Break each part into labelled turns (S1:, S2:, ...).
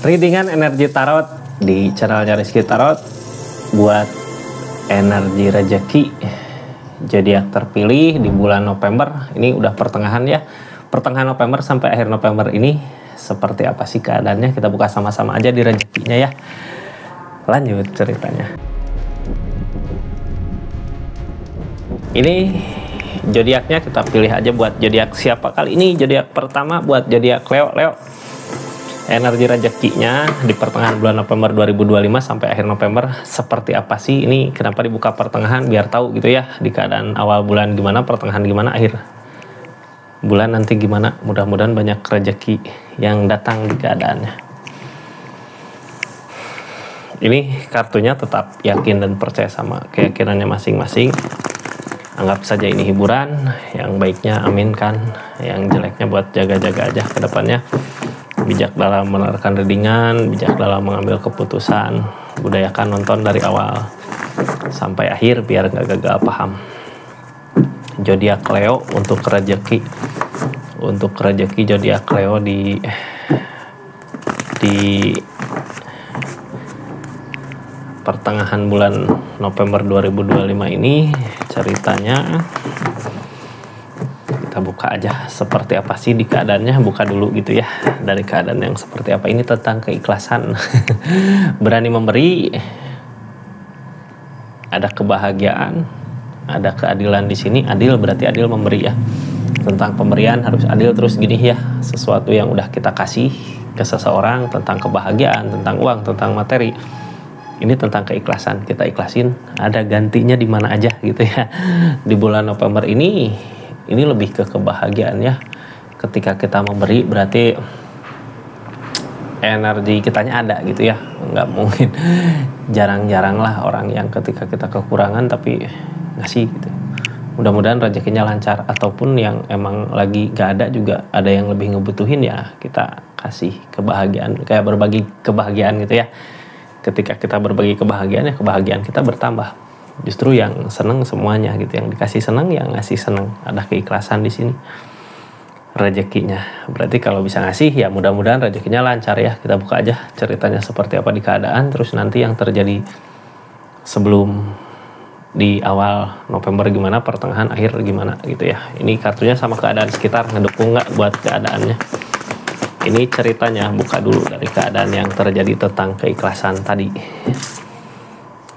S1: Readingan energi tarot di channelnya Rizky Tarot buat energi rezeki zodiak terpilih di bulan November. Ini udah pertengahan ya, pertengahan November sampai akhir November ini seperti apa sih keadaannya? Kita buka sama-sama aja di rezekinya ya. Lanjut ceritanya. Ini zodiaknya kita pilih aja buat zodiak siapa kali ini. Zodiak pertama buat zodiak Leo. Energi rezekinya di pertengahan bulan November 2025 sampai akhir November seperti apa sih? Ini kenapa dibuka pertengahan biar tahu gitu ya, di keadaan awal bulan gimana, pertengahan gimana, akhir bulan nanti gimana. Mudah-mudahan banyak rezeki yang datang di keadaannya. Ini kartunya tetap yakin dan percaya sama keyakinannya masing-masing. Anggap saja ini hiburan, yang baiknya aminkan, yang jeleknya buat jaga-jaga aja ke depannya. Bijak dalam menerapkan readingan, bijak dalam mengambil keputusan, budayakan nonton dari awal sampai akhir biar nggak gagal paham. Zodiak Leo untuk rezeki, zodiak Leo di pertengahan bulan November 2025 ini ceritanya. Kita buka aja seperti apa sih di keadaannya, buka dulu gitu ya dari keadaan yang seperti apa. Ini tentang keikhlasan. Berani memberi, ada kebahagiaan, ada keadilan di sini. Adil berarti adil memberi ya. Tentang pemberian harus adil terus gini ya. Sesuatu yang udah kita kasih ke seseorang, tentang kebahagiaan, tentang uang, tentang materi. Ini tentang keikhlasan, kita ikhlasin, ada gantinya di mana aja gitu ya. Di bulan November ini lebih ke kebahagiaan ya. Ketika kita memberi berarti energi kitanya ada gitu ya. Nggak mungkin, jarang-jarang lah orang yang ketika kita kekurangan tapi ngasih gitu. Mudah-mudahan rezekinya lancar, ataupun yang emang lagi nggak ada juga ada yang lebih ngebutuhin ya kita kasih kebahagiaan, kayak berbagi kebahagiaan gitu ya. Ketika kita berbagi kebahagiaan ya kebahagiaan kita bertambah. Justru yang seneng semuanya gitu, yang dikasih seneng, yang ngasih seneng. Ada keikhlasan di sini. Rezekinya berarti kalau bisa ngasih ya mudah-mudahan rezekinya lancar ya. Kita buka aja ceritanya seperti apa di keadaan, terus nanti yang terjadi sebelum di awal November gimana, pertengahan akhir gimana gitu ya. Ini kartunya sama keadaan sekitar, ngedukung nggak buat keadaannya. Ini ceritanya, buka dulu dari keadaan yang terjadi tentang keikhlasan tadi.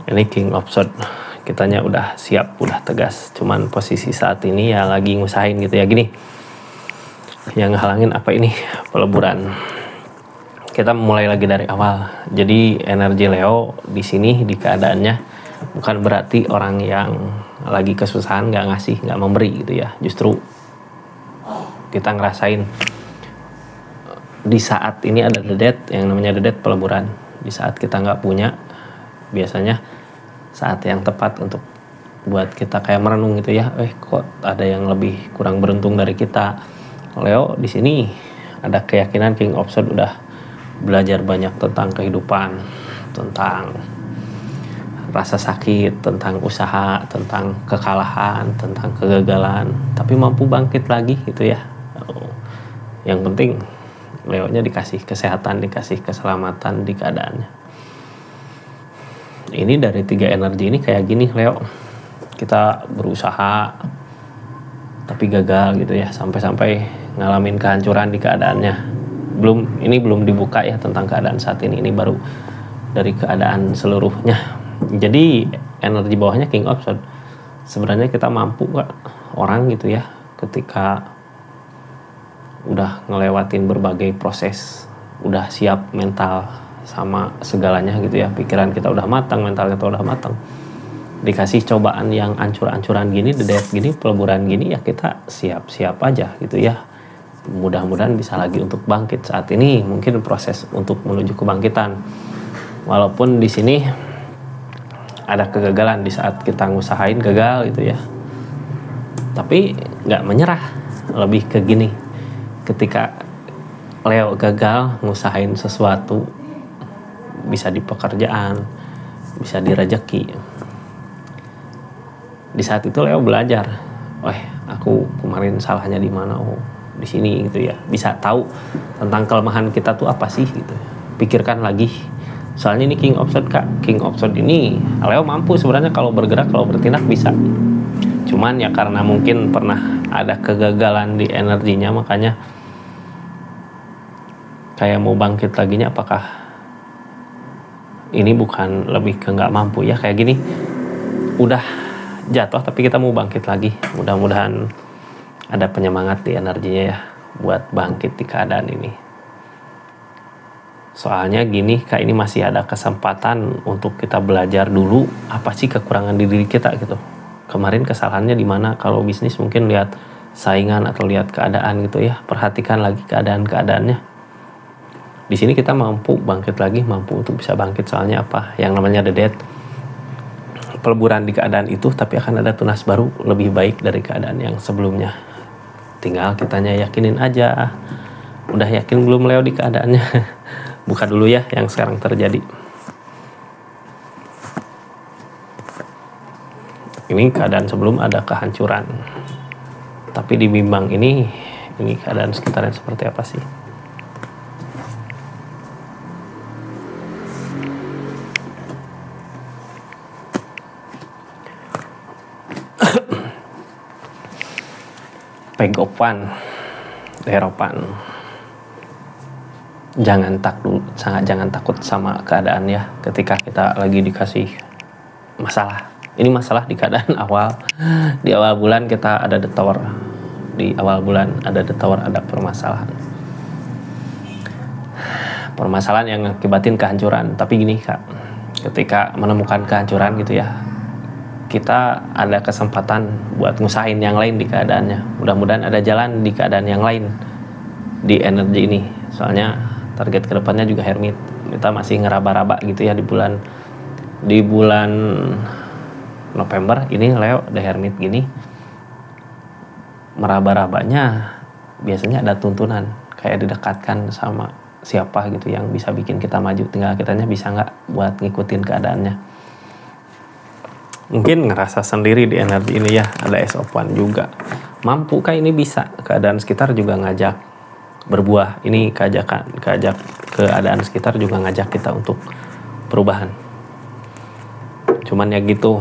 S1: Ini King of Swords, kitanya udah siap, udah tegas. Cuman posisi saat ini ya lagi ngusahain gitu ya gini. Yang halangin apa ini? Peleburan. Kita mulai lagi dari awal. Jadi energi Leo di sini di keadaannya bukan berarti orang yang lagi kesusahan nggak ngasih, nggak memberi gitu ya. Justru kita ngerasain di saat ini ada the death, yang namanya the death, peleburan. Di saat kita nggak punya, biasanya saat yang tepat untuk buat kita kayak merenung gitu ya. Kok ada yang lebih kurang beruntung dari kita. Leo di sini ada keyakinan King of Swords udah belajar banyak tentang kehidupan, tentang rasa sakit, tentang usaha, tentang kekalahan, tentang kegagalan, tapi mampu bangkit lagi gitu ya. Yang penting Leo-nya dikasih kesehatan, dikasih keselamatan di keadaannya. Ini dari 3 energi ini kayak gini Leo. Kita berusaha tapi gagal gitu ya, sampai-sampai ngalamin kehancuran di keadaannya. Ini belum dibuka ya tentang keadaan saat ini. Ini baru dari keadaan seluruhnya. Jadi energi bawahnya King of Swords. Sebenarnya kita mampu nggak orang gitu ya, ketika udah ngelewatin berbagai proses, udah siap mental sama segalanya gitu ya, pikiran kita udah matang, mental kita udah matang, dikasih cobaan yang ancur-ancuran gini, dedet gini, peleburan gini ya kita siap-siap aja gitu ya. Mudah-mudahan bisa lagi untuk bangkit. Saat ini mungkin proses untuk menuju kebangkitan, walaupun di sini ada kegagalan di saat kita ngusahain gagal gitu ya, tapi nggak menyerah. Lebih ke gini, ketika Leo gagal ngusahain sesuatu, bisa di pekerjaan, bisa di rezeki, di saat itu Leo belajar, aku kemarin salahnya di mana, di sini gitu ya. Bisa tahu tentang kelemahan kita tuh apa sih gitu. pikirkan lagi. Soalnya ini King of Swords Kak. King of Swords ini Leo mampu sebenarnya kalau bergerak, kalau bertindak bisa. Cuman ya karena mungkin pernah ada kegagalan di energinya, makanya kayak mau bangkit laginya. Apakah ini bukan lebih ke nggak mampu ya, kayak gini udah jatuh tapi kita mau bangkit lagi. Mudah-mudahan ada penyemangat di energinya ya buat bangkit di keadaan ini. Soalnya gini Kak, ini masih ada kesempatan untuk kita belajar dulu apa sih kekurangan di diri kita gitu. Kemarin kesalahannya di mana? Kalau bisnis mungkin lihat saingan atau lihat keadaan gitu ya. Perhatikan lagi keadaan-keadaannya. Di sini kita mampu bangkit lagi, mampu untuk bisa bangkit. Soalnya apa? Yang namanya the death, peleburan di keadaan itu, tapi akan ada tunas baru lebih baik dari keadaan yang sebelumnya. Tinggal kitanya yakinin aja. Udah yakin belum Leo di keadaannya? Buka dulu ya yang sekarang terjadi. Ini keadaan sebelum ada kehancuran. Tapi di bimbang ini keadaan sekitarnya seperti apa sih? Pegopan, Hierophant. Jangan takut sama keadaan ya. Ketika kita lagi dikasih masalah, ini masalah di keadaan awal, di awal bulan kita ada the tower, di awal bulan ada the tower, ada permasalahan yang mengakibatin kehancuran. Tapi gini Kak, ketika menemukan kehancuran gitu ya, kita ada kesempatan buat ngusahain yang lain di keadaannya. Mudah-mudahan ada jalan di keadaan yang lain di energi ini. Soalnya target kedepannya juga Hermit. Kita masih ngeraba-raba gitu ya di bulan November ini Leo the Hermit gini. Meraba-rabanya biasanya ada tuntunan, kayak didekatkan sama siapa gitu yang bisa bikin kita maju. Tinggal kitanya bisa nggak buat ngikutin keadaannya. Mungkin ngerasa sendiri di energi ini ya. Ada Ace of Wands juga. Mampukah ini bisa? Keadaan sekitar juga ngajak berbuah. Ini keadaan sekitar juga ngajak kita untuk perubahan. Cuman ya gitu,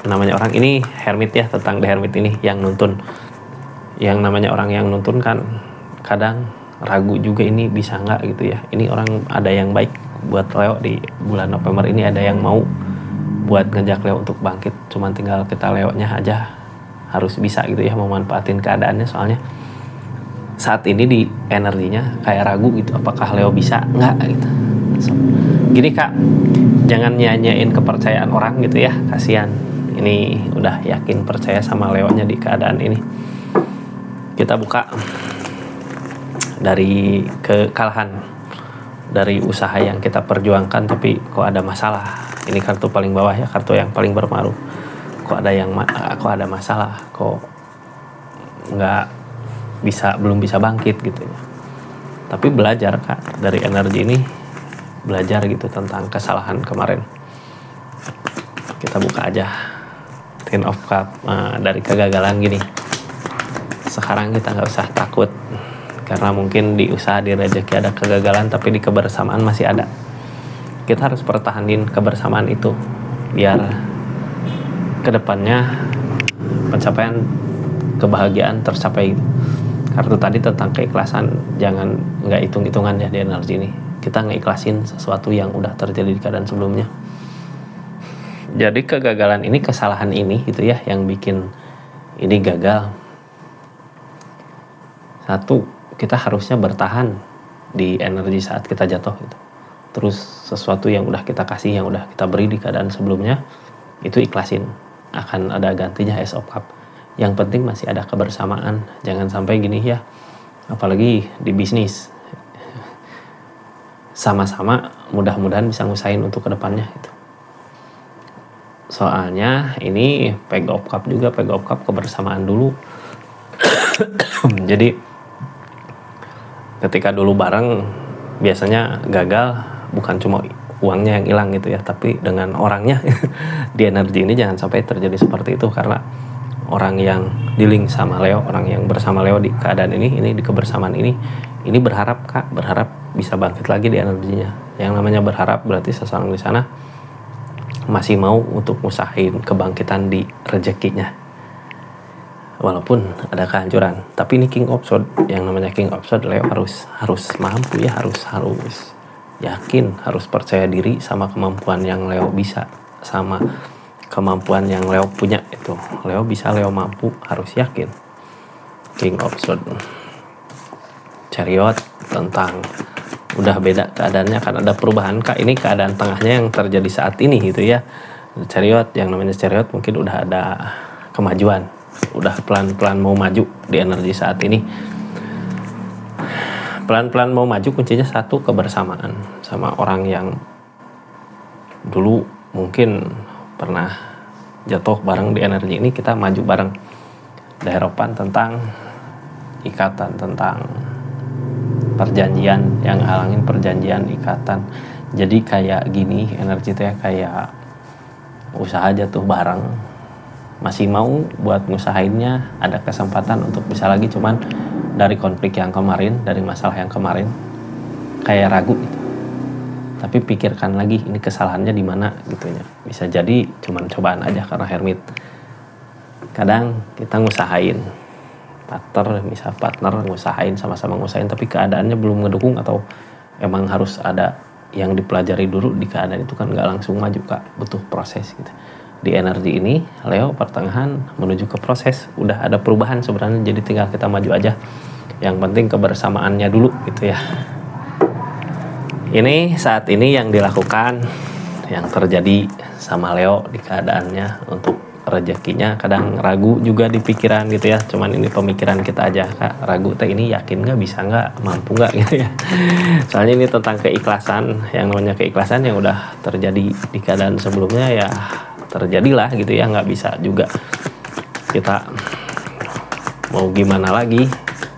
S1: namanya orang ini Hermit ya, tentang the Hermit ini yang nuntun. Yang namanya orang yang nuntun kan kadang ragu juga ini bisa nggak gitu ya. Ini orang ada yang baik buat Leo di bulan November ini, ada yang mau buat ngejak Leo untuk bangkit. Cuman tinggal kita Leo-nya aja harus bisa gitu ya memanfaatin keadaannya. Soalnya saat ini di energinya kayak ragu gitu, apakah Leo bisa nggak gitu. Gini Kak, jangan nyanyain kepercayaan orang gitu ya, kasihan. Ini udah yakin percaya sama Leo-nya di keadaan ini. Kita buka dari kekalahan, dari usaha yang kita perjuangkan tapi kok ada masalah. Ini kartu paling bawah ya, kartu yang paling berpengaruh. Kok ada masalah, kok belum bisa bangkit gitu ya. Tapi belajar Kak dari energi ini, belajar gitu tentang kesalahan kemarin. Kita buka aja Ten of Cups. Dari kegagalan gini, sekarang kita nggak usah takut, karena mungkin di usaha, di rezeki ada kegagalan, tapi di kebersamaan masih ada. Kita harus pertahanin kebersamaan itu biar kedepannya pencapaian kebahagiaan tercapai. Kartu tadi tentang keikhlasan, jangan nggak hitung-hitungan ya di energi ini. Kita ngeikhlasin sesuatu yang udah terjadi di keadaan sebelumnya. Jadi kegagalan ini, kesalahan ini gitu ya, yang bikin ini gagal. Satu, kita harusnya bertahan di energi saat kita jatuh gitu. Terus sesuatu yang udah kita kasih, yang udah kita beri di keadaan sebelumnya, itu ikhlasin. Akan ada gantinya Ace of Cups. Yang penting masih ada kebersamaan. Jangan sampai gini ya, apalagi di bisnis. Sama-sama mudah-mudahan bisa ngusahain untuk kedepannya gitu. Soalnya ini Page of Cups juga, Page of Cups kebersamaan dulu. Jadi ketika dulu bareng biasanya gagal, bukan cuma uangnya yang hilang gitu ya, tapi dengan orangnya. Di energi ini jangan sampai terjadi seperti itu, karena orang yang dealing sama Leo, orang yang bersama Leo di keadaan ini di kebersamaan ini berharap Kak, berharap bisa bangkit lagi di energinya. Yang namanya berharap berarti seseorang di sana masih mau untuk ngusahain kebangkitan di rezekinya. Walaupun ada kehancuran, tapi ini King of Swords. Yang namanya King of Swords, Leo harus mampu ya, harus yakin, harus percaya diri sama kemampuan yang Leo bisa, sama kemampuan yang Leo punya. Itu Leo bisa, Leo mampu, harus yakin. King of Swords. Chariot tentang udah beda keadaannya, kan ada perubahan Kak. Ini keadaan tengahnya yang terjadi saat ini gitu ya. Chariot, yang namanya Chariot mungkin udah ada kemajuan, udah pelan-pelan mau maju di energi saat ini. Pelan-pelan mau maju, kuncinya satu, kebersamaan sama orang yang dulu mungkin pernah jatuh bareng di energi ini. Kita maju bareng. Ada harapan tentang ikatan, tentang perjanjian, yang halangin perjanjian, ikatan. Jadi kayak gini energi itu ya, kayak usaha jatuh bareng, masih mau buat ngusahainnya, ada kesempatan untuk bisa lagi, cuman dari konflik yang kemarin, dari masalah yang kemarin kayak ragu gitu. Tapi pikirkan lagi ini kesalahannya di mana gitu ya. Bisa jadi cuman cobaan aja karena Hermit. Kadang kita ngusahain, partner ngusahain, sama-sama ngusahain, tapi keadaannya belum ngedukung atau emang harus ada yang dipelajari dulu di keadaan itu, kan nggak langsung maju Kak, butuh proses gitu. Di energi ini Leo pertengahan menuju ke proses, udah ada perubahan sebenarnya, jadi tinggal kita maju aja. Yang penting kebersamaannya dulu gitu ya. Ini saat ini yang dilakukan, yang terjadi sama Leo di keadaannya untuk rezekinya. Kadang ragu juga di pikiran gitu ya, cuman ini pemikiran kita aja Kak. Ragu teh ini yakin nggak, bisa nggak, mampu nggak gitu ya. Soalnya ini tentang keikhlasan, yang namanya keikhlasan yang udah terjadi di keadaan sebelumnya ya terjadilah gitu ya, nggak bisa juga kita mau gimana lagi,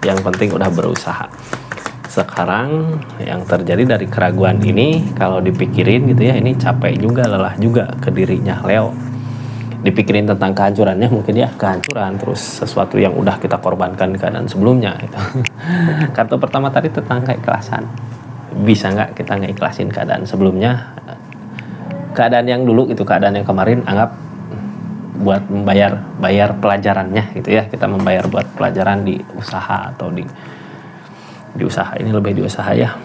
S1: yang penting udah berusaha. Sekarang yang terjadi dari keraguan ini, kalau dipikirin gitu ya, ini capek juga, lelah juga ke dirinya Leo. Dipikirin tentang kehancurannya mungkin ya, kehancuran, terus sesuatu yang udah kita korbankan di keadaan sebelumnya gitu. Kartu pertama tadi tentang keikhlasan, bisa nggak kita ngeikhlasin keadaan sebelumnya, keadaan yang dulu itu, keadaan yang kemarin, anggap buat bayar pelajarannya gitu ya. Kita membayar buat pelajaran di usaha atau di usaha ini, lebih di usaha ya.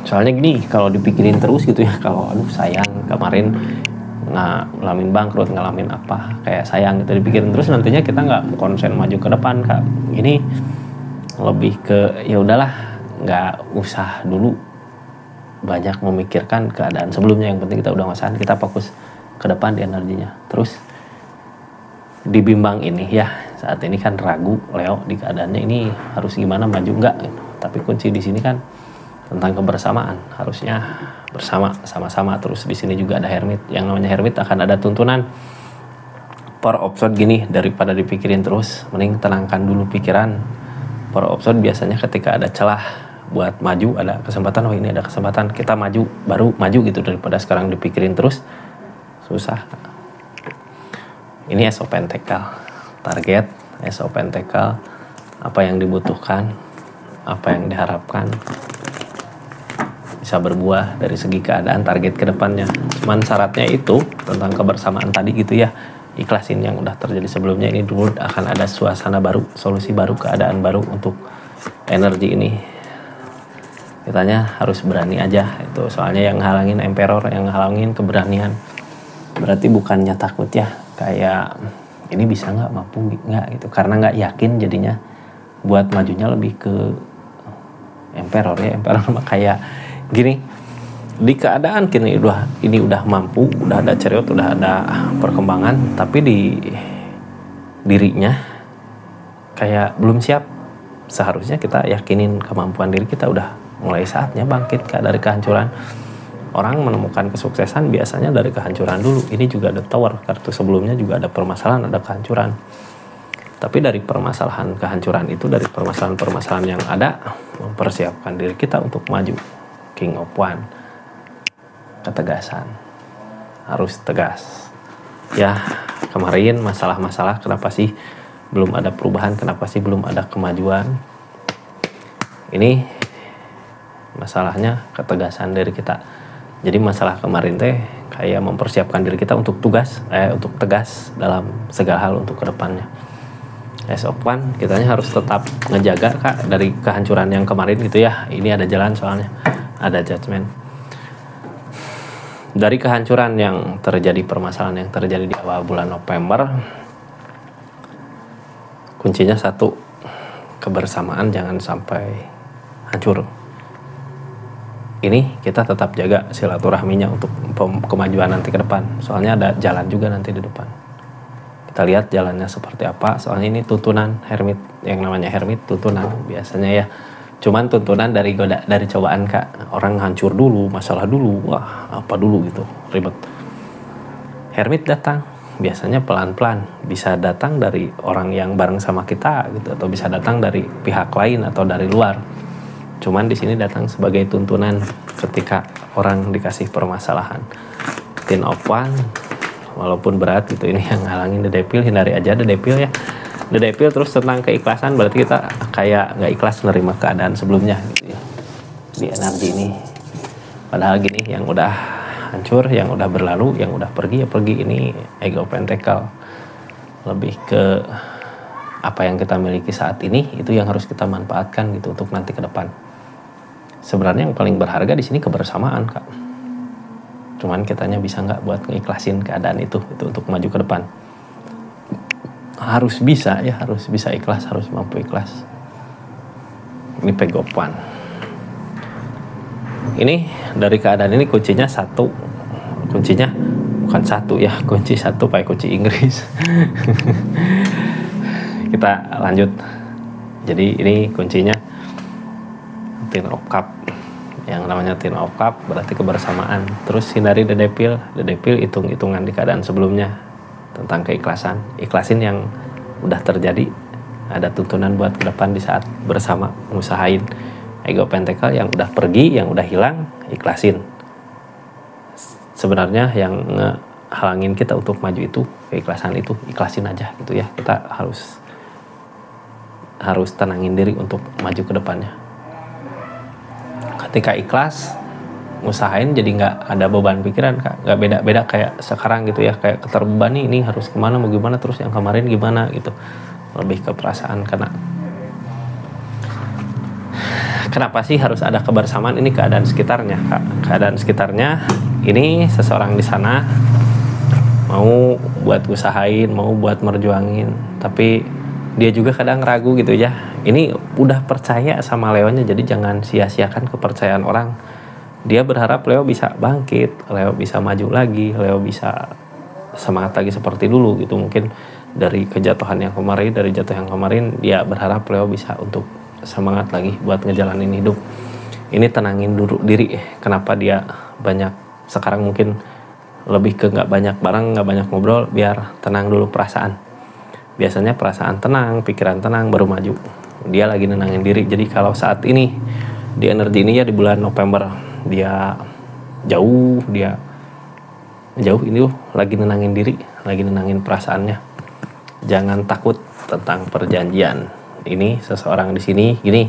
S1: Soalnya gini, kalau dipikirin terus gitu ya, kalau aduh sayang kemarin ngalamin bangkrut, ngalamin apa, kayak sayang gitu, dipikirin terus, nantinya kita nggak konsen maju ke depan Kak. Ini lebih ke ya udahlah, nggak usah dulu banyak memikirkan keadaan sebelumnya, yang penting kita udah ngusahain, kita fokus ke depan di energinya. Terus dibimbang ini ya, saat ini kan ragu Leo di keadaannya ini harus gimana, maju nggak gitu. Tapi kunci di sini kan tentang kebersamaan, harusnya bersama, sama-sama. Terus di sini juga ada Hermit, yang namanya Hermit akan ada tuntunan. Power of Swords gini, daripada dipikirin terus, mending tenangkan dulu pikiran. Power of Swords biasanya ketika ada celah buat maju, ada kesempatan, oh ini ada kesempatan, kita maju, baru maju gitu, daripada sekarang dipikirin terus, susah. Ini Ace of Pentacles, target Ace of Pentacles, apa yang dibutuhkan, apa yang diharapkan, bisa berbuah dari segi keadaan, target ke depannya. Cuman syaratnya itu tentang kebersamaan tadi gitu ya, ikhlasin yang udah terjadi sebelumnya. Ini dulu akan ada suasana baru, solusi baru, keadaan baru untuk energi ini. Kitanya harus berani aja itu, soalnya yang halangin Emperor, yang halangin keberanian. Berarti bukannya takut ya, kayak ini bisa nggak, mampu nggak gitu, karena nggak yakin jadinya buat majunya lebih ke Emperor ya. Emperor mah kayak gini, di keadaan kini udah mampu, udah ada Chariot, udah ada perkembangan, tapi di dirinya kayak belum siap. Seharusnya kita yakinin kemampuan diri kita, udah mulai saatnya bangkit dari kehancuran. Orang menemukan kesuksesan biasanya dari kehancuran dulu. Ini juga ada Tower, kartu sebelumnya juga ada permasalahan, ada kehancuran. Tapi dari permasalahan kehancuran itu, dari permasalahan-permasalahan yang ada, mempersiapkan diri kita untuk maju. King of Wands, ketegasan, harus tegas ya. Kemarin masalah-masalah, kenapa sih belum ada perubahan, kenapa sih belum ada kemajuan. Ini masalahnya ketegasan diri kita. Jadi masalah kemarin teh kayak mempersiapkan diri kita untuk untuk tegas dalam segala hal untuk kedepannya. Sopan, kitanya harus tetap ngejaga Kak dari kehancuran yang kemarin gitu ya. Ini ada jalan soalnya, ada judgement. Dari kehancuran yang terjadi, permasalahan yang terjadi di awal bulan November, kuncinya satu, kebersamaan jangan sampai hancur. Ini kita tetap jaga silaturahminya untuk kemajuan nanti ke depan. Soalnya ada jalan juga nanti di depan. Kita lihat jalannya seperti apa. Soalnya ini tuntunan hermit. Yang namanya hermit tuntunan biasanya ya. Cuman tuntunan dari cobaan Kak. Orang hancur dulu, masalah dulu. Wah, apa dulu gitu. Ribet. Hermit datang. Biasanya pelan-pelan. Bisa datang dari orang yang bareng sama kita gitu. Atau bisa datang dari pihak lain atau dari luar. Cuman di sini datang sebagai tuntunan ketika orang dikasih permasalahan. Ten of One, walaupun berat gitu, ini yang ngalangin the devil, hindari aja the devil ya. The devil terus tentang keikhlasan, berarti kita kayak nggak ikhlas menerima keadaan sebelumnya gitu ya. Di energi ini, padahal gini, yang udah hancur, yang udah berlalu, yang udah pergi ya pergi. Ini ego pentacle, lebih ke apa yang kita miliki saat ini, itu yang harus kita manfaatkan gitu untuk nanti ke depan. Sebenarnya yang paling berharga di sini kebersamaan Kak. Cuman kitanya bisa nggak buat ngeikhlasin keadaan itu untuk maju ke depan. Harus bisa ya, harus bisa ikhlas, harus mampu ikhlas. Ini pegopan. Ini dari keadaan ini kuncinya satu. Kuncinya bukan satu ya, kunci satu pakai kunci Inggris. Kita lanjut. Jadi ini kuncinya Ten of Cup. Yang namanya Ten of Cup berarti kebersamaan. Terus hindari the devil. The devil hitung-hitungan di keadaan sebelumnya tentang keikhlasan. Ikhlasin yang udah terjadi. Ada tuntunan buat ke depan di saat bersama ngusahain. Ego pentacle yang udah pergi, yang udah hilang, ikhlasin. Sebenarnya yang halangin kita untuk maju itu keikhlasan itu, ikhlasin aja gitu ya. Kita harus tenangin diri untuk maju ke depannya. Ketika ikhlas, usahain jadi nggak ada beban pikiran Kak, nggak beda-beda kayak sekarang gitu ya, kayak keterbebani ini harus kemana mau gimana, terus yang kemarin gimana gitu, lebih ke perasaan. Karena kenapa sih harus ada kebersamaan, ini keadaan sekitarnya Kak. Keadaan sekitarnya ini seseorang di sana mau buat usahain, mau buat merjuangin, tapi dia juga kadang ragu gitu ya. Ini udah percaya sama Leonya, jadi jangan sia-siakan kepercayaan orang. Dia berharap Leo bisa bangkit, Leo bisa maju lagi, Leo bisa semangat lagi seperti dulu gitu. Mungkin dari kejatuhan yang kemarin, dari jatuh yang kemarin, dia berharap Leo bisa untuk semangat lagi buat ngejalanin hidup. Ini tenangin dulu diri. Kenapa dia banyak sekarang mungkin lebih ke nggak banyak barang, nggak banyak ngobrol, biar tenang dulu perasaan. Biasanya perasaan tenang, pikiran tenang, baru maju. Dia lagi nenangin diri. Jadi kalau saat ini di energi ini ya, di bulan November dia jauh ini lagi nenangin diri, lagi nenangin perasaannya. Jangan takut tentang perjanjian. Ini seseorang di sini gini,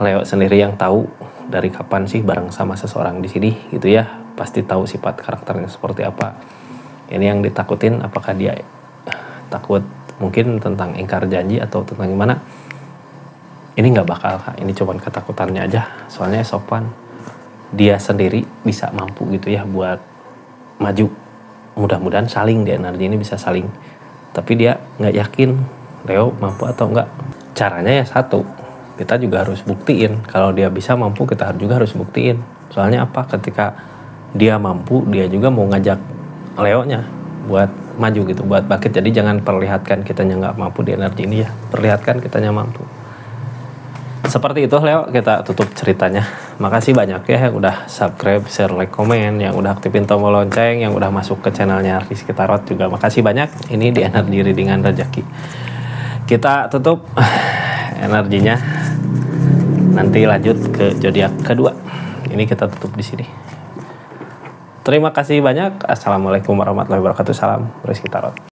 S1: Leo sendiri yang tahu dari kapan sih bareng sama seseorang di sini gitu ya. Pasti tahu sifat karakternya seperti apa. Ini yang ditakutin, apakah dia takut mungkin tentang ingkar janji atau tentang gimana. Ini nggak bakal Kak, ini cuman ketakutannya aja. Soalnya sopan, dia sendiri bisa mampu gitu ya buat maju. Mudah-mudahan saling, di energi ini bisa saling. Tapi dia nggak yakin Leo mampu atau enggak. Caranya ya satu, kita juga harus buktiin. Kalau dia bisa mampu, kita juga harus buktiin. Soalnya apa? Ketika dia mampu, dia juga mau ngajak Leonya buat maju gitu, buat bangkit. Jadi jangan perlihatkan kitanya nggak mampu di energi ini ya, perlihatkan kitanya mampu. Seperti itu Leo, kita tutup ceritanya. Makasih banyak ya yang udah subscribe, share, like, komen, yang udah aktifin tombol lonceng, yang udah masuk ke channelnya Rizky Tarot juga. Makasih banyak. Ini di energi readingan rezeki. Kita tutup energinya. Nanti lanjut ke zodiak kedua. Ini kita tutup di sini. Terima kasih banyak. Assalamualaikum warahmatullahi wabarakatuh. Salam Rizky Tarot.